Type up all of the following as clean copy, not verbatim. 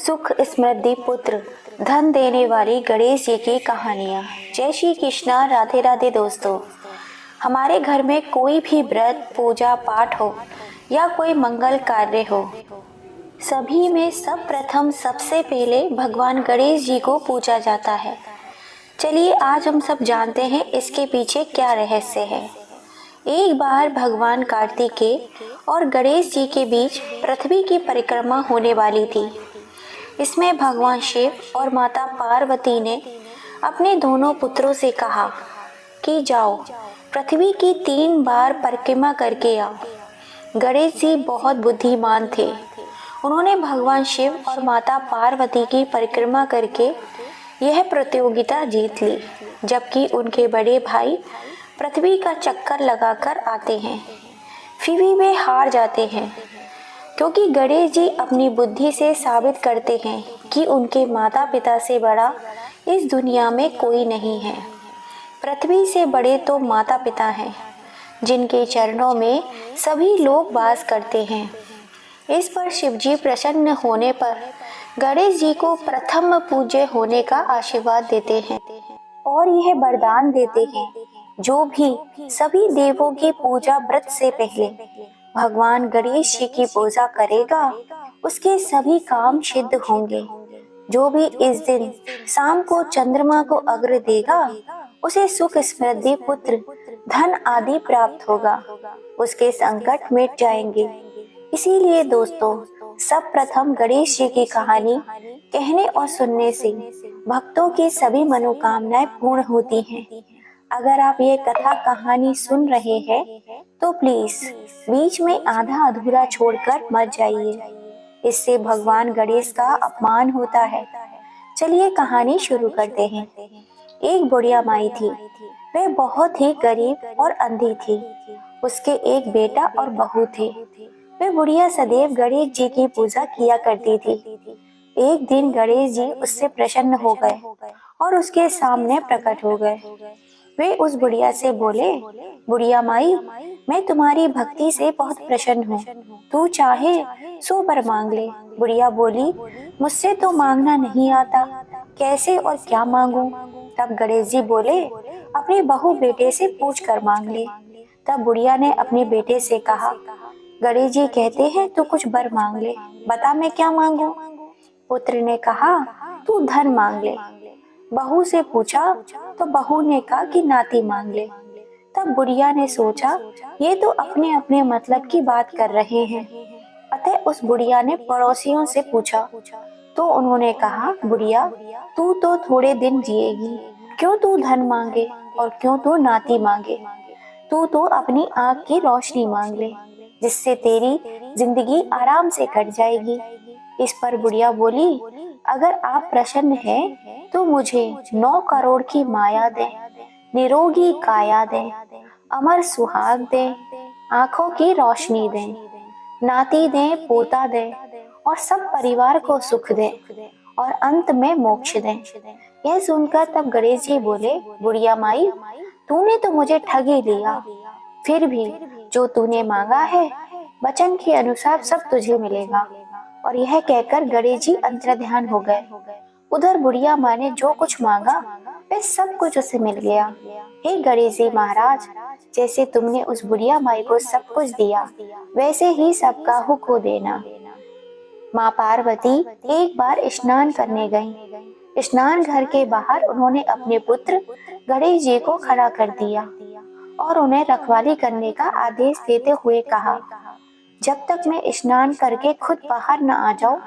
सुख समृद्धि पुत्र धन देने वाली गणेश जी की कहानियाँ। जय श्री कृष्णा, राधे राधे दोस्तों। हमारे घर में कोई भी व्रत, पूजा पाठ हो या कोई मंगल कार्य हो, सभी में सब प्रथम सबसे पहले भगवान गणेश जी को पूजा जाता है। चलिए आज हम सब जानते हैं इसके पीछे क्या रहस्य है। एक बार भगवान कार्तिकेय और गणेश जी के बीच पृथ्वी की परिक्रमा होने वाली थी। इसमें भगवान शिव और माता पार्वती ने अपने दोनों पुत्रों से कहा कि जाओ पृथ्वी की 3 बार परिक्रमा करके आओ। गणेश जी बहुत बुद्धिमान थे। उन्होंने भगवान शिव और माता पार्वती की परिक्रमा करके यह प्रतियोगिता जीत ली, जबकि उनके बड़े भाई पृथ्वी का चक्कर लगाकर आते हैं, फिर भी वे हार जाते हैं, क्योंकि गणेश जी अपनी बुद्धि से साबित करते हैं कि उनके माता पिता से बड़ा इस दुनिया में कोई नहीं है। पृथ्वी से बड़े तो माता पिता हैं, जिनके चरणों में सभी लोग वास करते हैं। इस पर शिवजी प्रसन्न होने पर गणेश जी को प्रथम पूज्य होने का आशीर्वाद देते हैं और यह वरदान देते हैं, जो भी सभी देवों की पूजा व्रत से पहले भगवान गणेश जी की पूजा करेगा, उसके सभी काम सिद्ध होंगे। जो भी इस दिन शाम को चंद्रमा को अर्घ्य देगा, उसे सुख समृद्धि पुत्र धन आदि प्राप्त होगा, उसके संकट मिट जाएंगे। इसीलिए दोस्तों, सब प्रथम गणेश जी की कहानी कहने और सुनने से भक्तों की सभी मनोकामनाएं पूर्ण होती हैं। अगर आप ये कथा कहानी सुन रहे हैं तो प्लीज बीच में आधा अधूरा छोड़कर मत जाइए, इससे भगवान गणेश का अपमान होता है। चलिए कहानी शुरू करते हैं। एक बुढ़िया माई थी। वह बहुत ही गरीब और अंधी थी। उसके एक बेटा और बहू थे। वह बुढ़िया सदैव गणेश जी की पूजा किया करती थी। एक दिन गणेश जी उससे प्रसन्न हो गए और उसके सामने प्रकट हो गए। वे उस बुढ़िया से बोले, बुढ़िया माई, मैं तुम्हारी भक्ति से बहुत प्रसन्न हूँ। तू चाहे सो वर मांग ले। बुढ़िया बोली, मुझसे तो मांगना नहीं आता, कैसे और क्या मांगू? तब गणेश जी बोले, अपने बहू बेटे से पूछ कर मांग ले। तब बुढ़िया ने अपने बेटे से कहा, गणेश जी कहते हैं तू कुछ वर मांग ले, बता मैं क्या मांगू? पुत्र ने कहा, तू धन मांग ले। बहू से पूछा तो बहू ने कहा कि नाती मांग ले। तब बुढ़िया ने सोचा, ये तो अपने अपने मतलब की बात कर रहे हैं। अतः उस बुढ़िया ने पड़ोसियों से पूछा तो उन्होंने कहा, बुढ़िया तू तो थोड़े दिन जिएगी, क्यों तू धन मांगे और क्यों तू नाती मांगे? तू तो अपनी आँख की रोशनी मांग ले, जिससे तेरी जिंदगी आराम से कट जाएगी। इस पर बुढ़िया बोली, अगर आप प्रसन्न हैं तो मुझे 9 करोड़ की माया दे, निरोगी काया दे, अमर सुहाग दे, आंखों की रोशनी दे, नाती दे, पोता दे और सब परिवार को सुख दे और अंत में मोक्ष दे। यह सुनकर तब गणेश जी बोले, बुढ़िया माई, तूने तो मुझे ठग ही लिया। फिर भी जो तूने मांगा है वचन के अनुसार सब तुझे मिलेगा। और यह कहकर गणेश जी अंतर्ध्यान हो गए। उधर बुढ़िया माँ ने जो कुछ मांगा वह सब कुछ उसे मिल गया। हे गणेश जी महाराज, जैसे तुमने उस बुढ़िया माई को सब कुछ दिया, वैसे ही सबका हुक हो देना। माँ पार्वती एक बार स्नान करने गईं। स्नान घर के बाहर उन्होंने अपने पुत्र गणेश जी को खड़ा कर दिया और उन्हें रखवाली करने का आदेश देते हुए कहा, जब तक मैं स्नान करके खुद बाहर न आ जाऊं,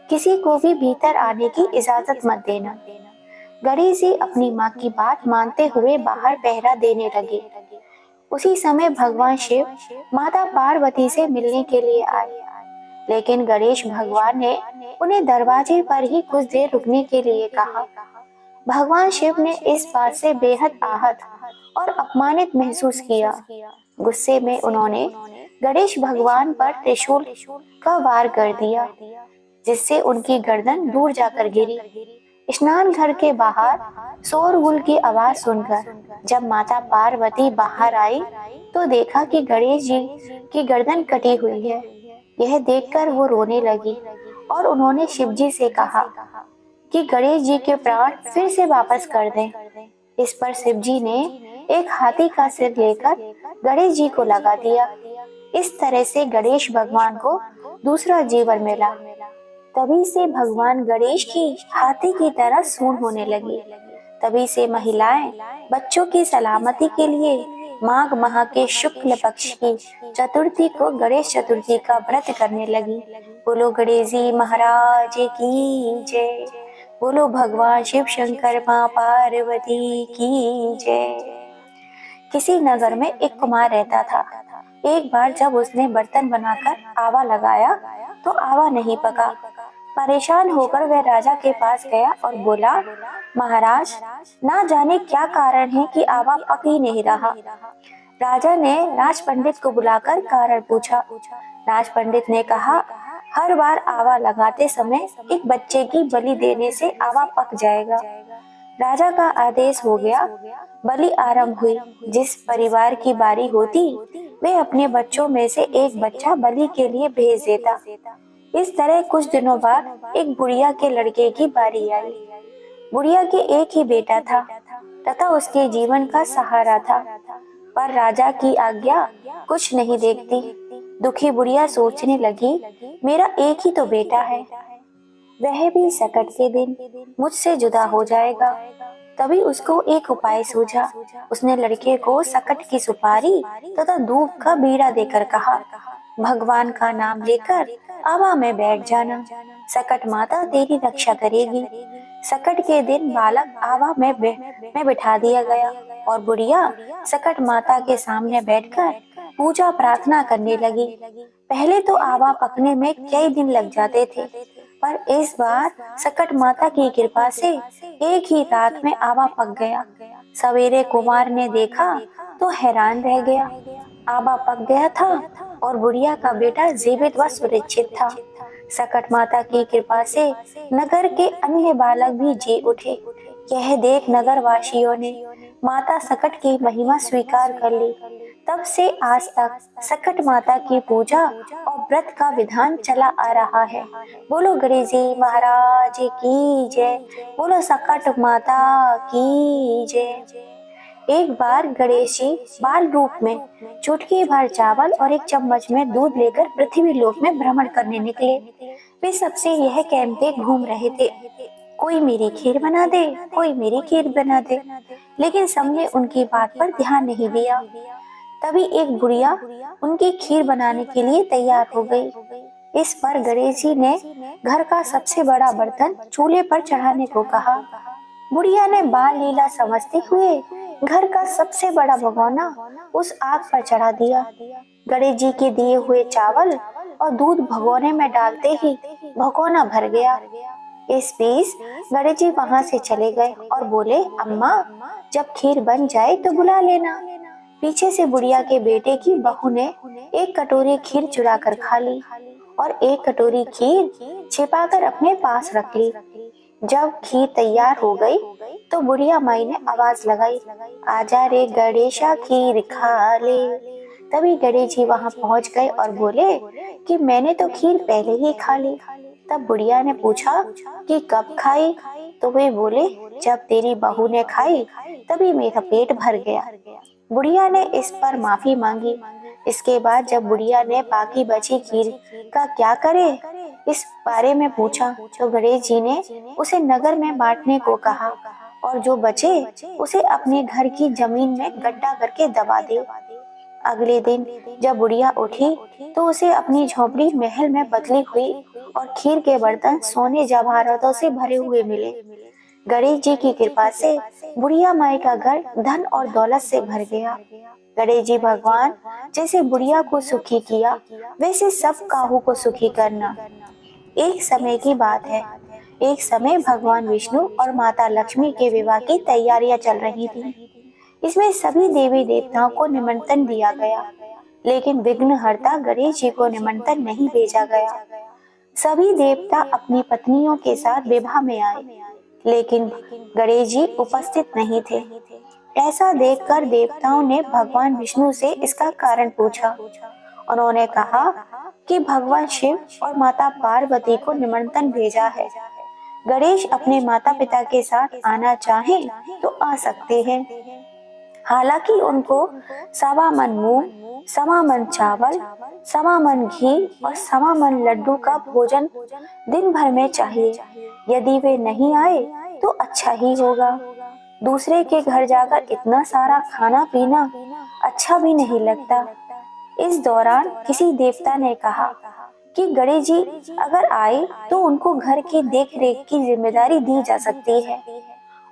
किसी को भी भीतर आने की इजाजत मत देना। गणेश जी अपनी माँ की बात मानते हुए बाहर पहरा देने लगे। उसी समय भगवान शिव माता पार्वती से मिलने के लिए आए, लेकिन गणेश भगवान ने उन्हें दरवाजे पर ही कुछ देर रुकने के लिए कहा। भगवान शिव ने इस बात से बेहद आहत और अपमानित महसूस किया। गुस्से में उन्होंने गणेश भगवान पर त्रिशूल का वार कर दिया, जिससे उनकी गर्दन दूर जाकर गिरी। स्नान घर के बाहर शोरगुल की आवाज सुनकर जब माता पार्वती बाहर आई तो देखा कि गणेश जी की गर्दन कटी हुई है। यह देखकर वो रोने लगी और उन्होंने शिव जी से कहा कि गणेश जी के प्राण फिर से वापस कर दें। इस पर शिव जी ने एक हाथी का सिर लेकर गणेश जी को लगा दिया। इस तरह से गणेश भगवान को दूसरा जीवन मिला। तभी से भगवान गणेश की हाथी की तरह सूंड होने लगी। तभी से महिलाएं बच्चों की सलामती के लिए माघ माह के शुक्ल पक्ष की चतुर्थी को गणेश चतुर्थी का व्रत करने लगी। बोलो गणेश जी महाराज की जय। बोलो भगवान शिव शंकर माँ पार्वती की जय। किसी नगर में एक कुमार रहता था। एक बार जब उसने बर्तन बनाकर आवा लगाया तो आवा नहीं पका। परेशान होकर वह राजा के पास गया और बोला, महाराज, ना जाने क्या कारण है कि आवा पक ही नहीं रहा। राजा ने राज पंडित को बुलाकर कारण पूछा। राज पंडित ने कहा, हर बार आवा लगाते समय एक बच्चे की बलि देने से आवा पक जाएगा। राजा का आदेश हो गया। बलि आरंभ हुई। जिस परिवार की बारी होती वे अपने बच्चों में से एक बच्चा बलि के लिए भेज देता। इस तरह कुछ दिनों बाद एक बुढ़िया के लड़के की बारी आई। बुढ़िया के एक ही बेटा था तथा उसके जीवन का सहारा था, पर राजा की आज्ञा कुछ नहीं देखती। दुखी बुढ़िया सोचने लगी, मेरा एक ही तो बेटा है, वह भी संकट के दिन मुझसे जुदा हो जाएगा। तभी उसको एक उपाय सूझा। उसने लड़के को सकट की सुपारी तथा दूब का बीड़ा देकर कहा, भगवान का नाम लेकर आवा में बैठ जाना, सकट माता तेरी रक्षा करेगी। सकट के दिन बालक आवा में बिठा दिया गया और बुढ़िया सकट माता के सामने बैठकर पूजा प्रार्थना करने लगी। पहले तो आवा पकने में कई दिन लग जाते थे, पर इस बार सकट माता की कृपा से एक ही रात में आवा पक गया। सवेरे कुमार ने देखा तो हैरान रह गया। आवा पक गया था और बुढ़िया का बेटा जीवित व सुरक्षित था। सकट माता की कृपा से नगर के अन्य बालक भी जी उठे। यह देख नगर वासियों ने माता सकट की महिमा स्वीकार कर ली। तब से आज तक सकट माता की पूजा और व्रत का विधान चला आ रहा है। बोलो गणेश जी महाराज की जय। बोलो सकट माता की जय। एक बार गणेश जी बाल रूप में चुटकी भर चावल और एक चम्मच में दूध लेकर पृथ्वी लोक में भ्रमण करने निकले। वे सबसे यह कहते घूम रहे थे, कोई मेरी खीर बना दे, कोई मेरी खीर बना दे, लेकिन सबने उनकी बात पर ध्यान नहीं दिया। तभी एक बुढ़िया उनकी खीर बनाने के लिए तैयार हो गई। इस पर गणेश जी ने घर का सबसे बड़ा बर्तन चूल्हे पर चढ़ाने को कहा। बुढ़िया ने बाल लीला समझते हुए घर का सबसे बड़ा भगोना उस आग पर चढ़ा दिया। गणेश जी के दिए हुए चावल और दूध भगोने में डालते ही भगोना भर गया। इस बीच गणेश जी वहां से चले गए और बोले, अम्मा, जब खीर बन जाए तो बुला लेना। पीछे से बुढ़िया के बेटे की बहू ने एक कटोरी खीर चुरा कर खा ली और एक कटोरी खीर छिपाकर अपने पास रख ली। जब खीर तैयार हो गई तो बुढ़िया माई ने आवाज लगाई, आजा रे गणेशा खीर खा ले। तभी गणेश जी वहां पहुंच गए और बोले कि मैंने तो खीर पहले ही खा ली। तब बुढ़िया ने पूछा कि कब खाई? तो वे बोले, जब तेरी बहू ने खाई तभी मेरा पेट भर गया। बुढ़िया ने इस पर माफी मांगी। इसके बाद जब बुढ़िया ने बाकी बची खीर का क्या करे इस बारे में पूछा तो गणेश जी ने उसे नगर में बांटने को कहा और जो बचे उसे अपने घर की जमीन में गड्ढा करके दबा दे। अगले दिन जब बुढ़िया उठी तो उसे अपनी झोपड़ी महल में बदली हुई और खीर के बर्तन सोने जवाहरातों से भरे हुए मिले। गणेश जी की कृपा से बुढ़िया माई का घर धन और दौलत से भर गया। गणेश जी भगवान जैसे बुढ़िया को सुखी किया वैसे सब काहू को सुखी करना। एक समय की बात है। एक समय भगवान विष्णु और माता लक्ष्मी के विवाह की तैयारियां चल रही थी। इसमें सभी देवी देवताओं को निमंत्रण दिया गया, लेकिन विघ्नहर्ता गणेश जी को निमंत्रण नहीं भेजा गया। सभी देवता अपनी पत्नियों के साथ विवाह में आए, लेकिन गणेश जी उपस्थित नहीं थे। ऐसा देखकर देवताओं ने भगवान विष्णु से इसका कारण पूछा। उन्होंने कहा कि भगवान शिव और माता पार्वती को निमंत्रण भेजा है। गणेश अपने माता पिता के साथ आना चाहें तो आ सकते हैं। हालांकि उनको सवा मन मूंग, सवा मन चावल, सवा मन घी और सवा मन लड्डू का भोजन दिन भर में चाहिए। यदि वे नहीं आए तो अच्छा ही होगा। दूसरे के घर जाकर इतना सारा खाना पीना अच्छा भी नहीं लगता। इस दौरान किसी देवता ने कहा कि गणेश जी अगर आए तो उनको घर की देख रेख की जिम्मेदारी दी जा सकती है।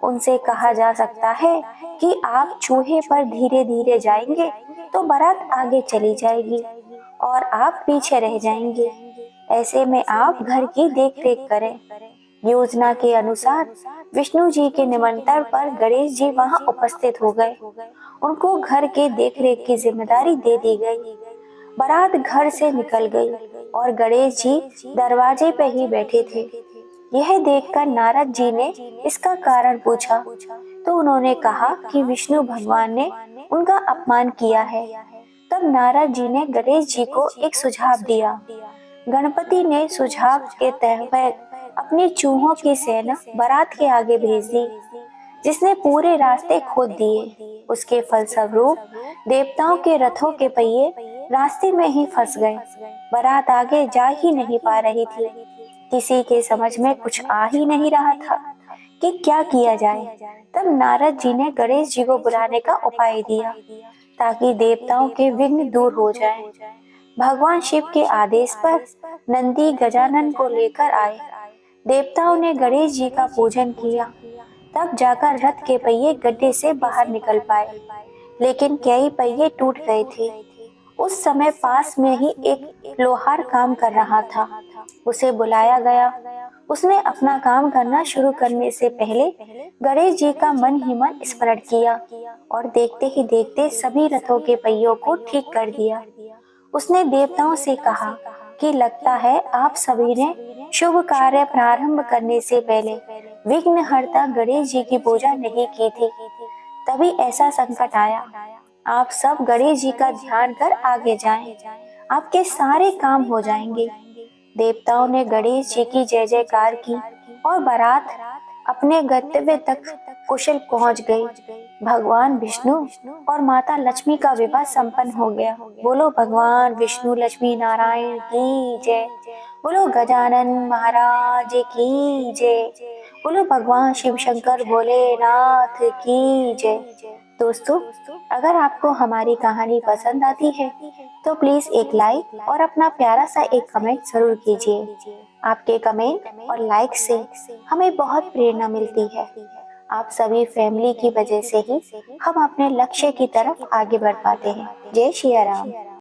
उनसे कहा जा सकता है कि आप चूहे पर धीरे धीरे जाएंगे तो बारात आगे चली जाएगी और आप पीछे रह जाएंगे। ऐसे में आप घर की देख रेख करें। योजना के अनुसार विष्णु जी के निमंत्रण पर गणेश जी वहां उपस्थित हो गए। उनको घर के देख रेख की जिम्मेदारी दे दी गई। बारात घर से निकल गई और गणेश जी दरवाजे पे ही बैठे थे। यह देखकर नारद जी ने इसका कारण पूछा तो उन्होंने कहा कि विष्णु भगवान ने उनका अपमान किया है। तब नारद जी ने गणेश जी को एक सुझाव दिया। गणपति ने सुझाव के तहत अपनी चूहों की सेना बारात के आगे भेज दी, जिसने पूरे रास्ते खोद दिए। उसके फलस्वरूप देवताओं के रथों के पहिए रास्ते में ही फंस गए। बारात आगे जा ही नहीं पा रही थी। किसी के समझ में कुछ आ ही नहीं रहा था कि क्या किया जाए। तब नारद जी ने गणेश जी को बुलाने का उपाय दिया ताकि देवताओं के विघ्न दूर हो जाएं। भगवान शिव के आदेश पर नंदी गजानन को लेकर आए। देवताओं ने गणेश जी का पूजन किया। तब जाकर रथ के पहिए गड्ढे से बाहर निकल पाए, लेकिन कई पहिए टूट गए थे। उस समय पास में ही एक लोहार काम कर रहा था। उसे बुलाया गया। उसने अपना काम करना शुरू करने से पहले गणेश जी का मन ही मन स्मरण किया और देखते ही देखते सभी रथों के पहियों को ठीक कर दिया। उसने देवताओं से कहा कि लगता है आप सभी ने शुभ कार्य प्रारंभ करने से पहले विघ्नहर्ता गणेश जी की पूजा नहीं की थी, तभी ऐसा संकट आया। आप सब गणेश जी का ध्यान कर आगे जाएं, आपके सारे काम हो जाएंगे। देवताओं ने गणेश जी की जय जयकार की और बारात अपने गंतव्य तक कुशल पहुंच गई। भगवान विष्णु और माता लक्ष्मी का विवाह संपन्न हो गया। बोलो भगवान विष्णु लक्ष्मी नारायण की जय। बोलो गजानन महाराज की जय। बोलो भगवान शिव शंकर भोलेनाथ की जय। दोस्तों, अगर आपको हमारी कहानी पसंद आती है तो प्लीज एक लाइक और अपना प्यारा सा एक कमेंट जरूर कीजिए। आपके कमेंट और लाइक से हमें बहुत प्रेरणा मिलती है। आप सभी फैमिली की वजह से ही हम अपने लक्ष्य की तरफ आगे बढ़ पाते हैं। जय श्री राम।